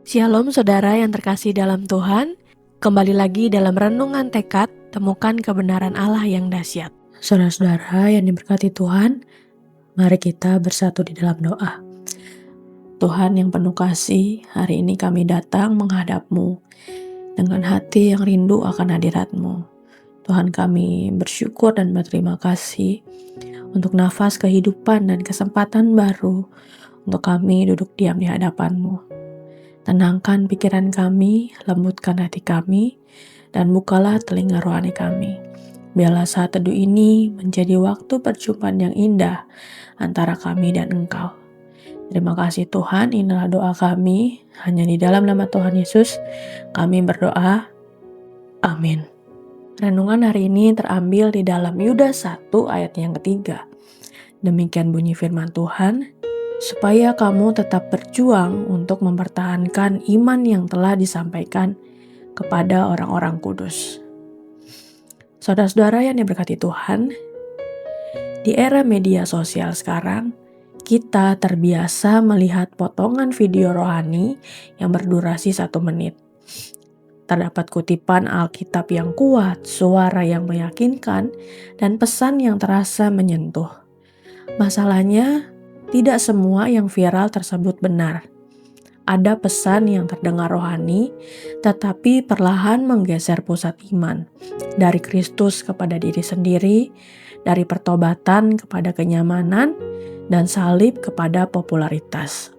Shalom saudara yang terkasih dalam Tuhan, kembali lagi dalam renungan tekad, temukan kebenaran Allah yang dahsyat. Saudara-saudara yang diberkati Tuhan, mari kita bersatu di dalam doa. Tuhan yang penuh kasih, hari ini kami datang menghadap-Mu dengan hati yang rindu akan hadirat-Mu. Tuhan, kami bersyukur dan berterima kasih untuk nafas kehidupan dan kesempatan baru untuk kami duduk diam di hadapan-Mu. Tenangkan pikiran kami, lembutkan hati kami, dan bukalah telinga rohani kami. Biarlah saat teduh ini menjadi waktu perjumpaan yang indah antara kami dan Engkau. Terima kasih Tuhan, inilah doa kami. Hanya di dalam nama Tuhan Yesus kami berdoa. Amin. Renungan hari ini terambil di dalam Yudas 1 ayat yang ketiga. Demikian bunyi firman Tuhan, supaya kamu tetap berjuang untuk mempertahankan iman yang telah disampaikan kepada orang-orang kudus. Saudara-saudara yang diberkati Tuhan, di era media sosial sekarang, kita terbiasa melihat potongan video rohani yang berdurasi 1 menit. Terdapat kutipan Alkitab yang kuat, suara yang meyakinkan, dan pesan yang terasa menyentuh. Masalahnya, tidak semua yang viral tersebut benar. Ada pesan yang terdengar rohani, tetapi perlahan menggeser pusat iman dari Kristus kepada diri sendiri, dari pertobatan kepada kenyamanan, dan salib kepada popularitas.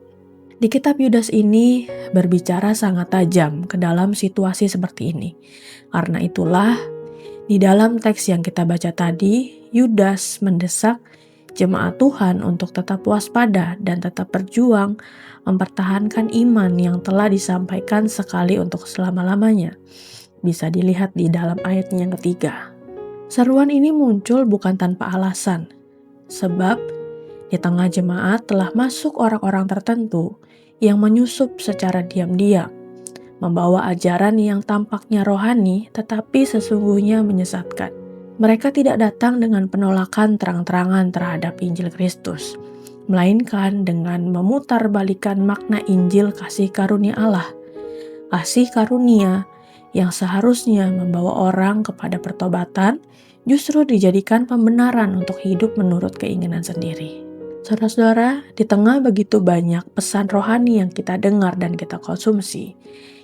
Di kitab Yudas ini berbicara sangat tajam ke dalam situasi seperti ini. Karena itulah, di dalam teks yang kita baca tadi, Yudas mendesak jemaat Tuhan untuk tetap waspada dan tetap berjuang mempertahankan iman yang telah disampaikan sekali untuk selama-lamanya. Bisa dilihat di dalam ayat yang ketiga. Seruan ini muncul bukan tanpa alasan, sebab di tengah jemaat telah masuk orang-orang tertentu yang menyusup secara diam-diam, membawa ajaran yang tampaknya rohani tetapi sesungguhnya menyesatkan. Mereka tidak datang dengan penolakan terang-terangan terhadap Injil Kristus, melainkan dengan memutarbalikkan makna Injil kasih karunia Allah. Kasih karunia yang seharusnya membawa orang kepada pertobatan, justru dijadikan pembenaran untuk hidup menurut keinginan sendiri. Saudara-saudara, di tengah begitu banyak pesan rohani yang kita dengar dan kita konsumsi,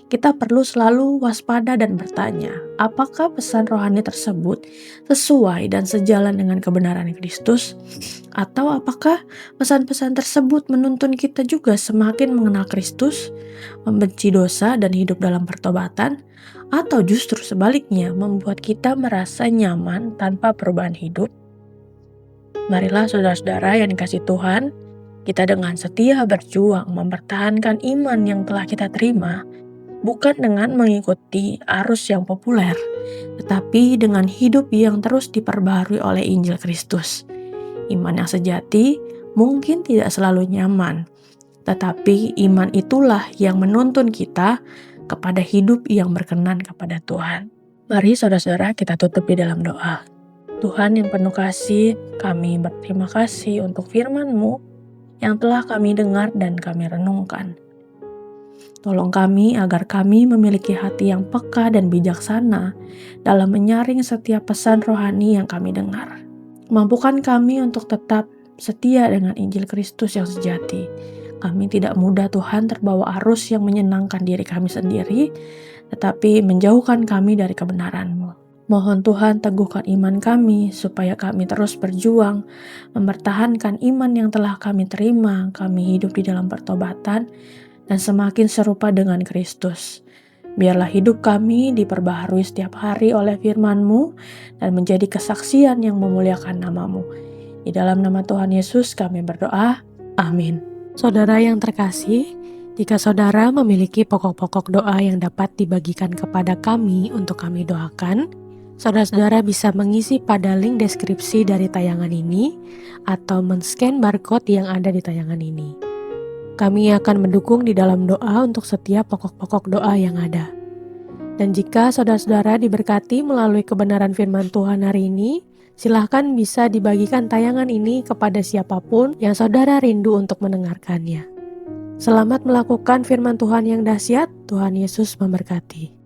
kita perlu selalu waspada dan bertanya, apakah pesan rohani tersebut sesuai dan sejalan dengan kebenaran Kristus? Atau apakah pesan-pesan tersebut menuntun kita juga semakin mengenal Kristus, membenci dosa dan hidup dalam pertobatan? Atau justru sebaliknya membuat kita merasa nyaman tanpa perubahan hidup? Marilah saudara-saudara yang dikasih Tuhan, kita dengan setia berjuang mempertahankan iman yang telah kita terima, bukan dengan mengikuti arus yang populer, tetapi dengan hidup yang terus diperbaharui oleh Injil Kristus. Iman yang sejati mungkin tidak selalu nyaman, tetapi iman itulah yang menuntun kita kepada hidup yang berkenan kepada Tuhan. Mari saudara-saudara kita tutup di dalam doa. Tuhan yang penuh kasih, kami berterima kasih untuk firman-Mu yang telah kami dengar dan kami renungkan. Tolong kami agar kami memiliki hati yang peka dan bijaksana dalam menyaring setiap pesan rohani yang kami dengar. Mampukan kami untuk tetap setia dengan Injil Kristus yang sejati. Kami tidak mudah Tuhan terbawa arus yang menyenangkan diri kami sendiri, tetapi menjauhkan kami dari kebenaran-Mu. Mohon Tuhan teguhkan iman kami supaya kami terus berjuang mempertahankan iman yang telah kami terima, kami hidup di dalam pertobatan dan semakin serupa dengan Kristus. Biarlah hidup kami diperbaharui setiap hari oleh firman-Mu dan menjadi kesaksian yang memuliakan nama-Mu. Di dalam nama Tuhan Yesus kami berdoa. Amin. Saudara yang terkasih, jika saudara memiliki pokok-pokok doa yang dapat dibagikan kepada kami untuk kami doakan, saudara-saudara bisa mengisi pada link deskripsi dari tayangan ini atau men-scan barcode yang ada di tayangan ini. Kami akan mendukung di dalam doa untuk setiap pokok-pokok doa yang ada. Dan jika saudara-saudara diberkati melalui kebenaran firman Tuhan hari ini, silahkan bisa dibagikan tayangan ini kepada siapapun yang saudara rindu untuk mendengarkannya. Selamat melakukan firman Tuhan yang dahsyat. Tuhan Yesus memberkati.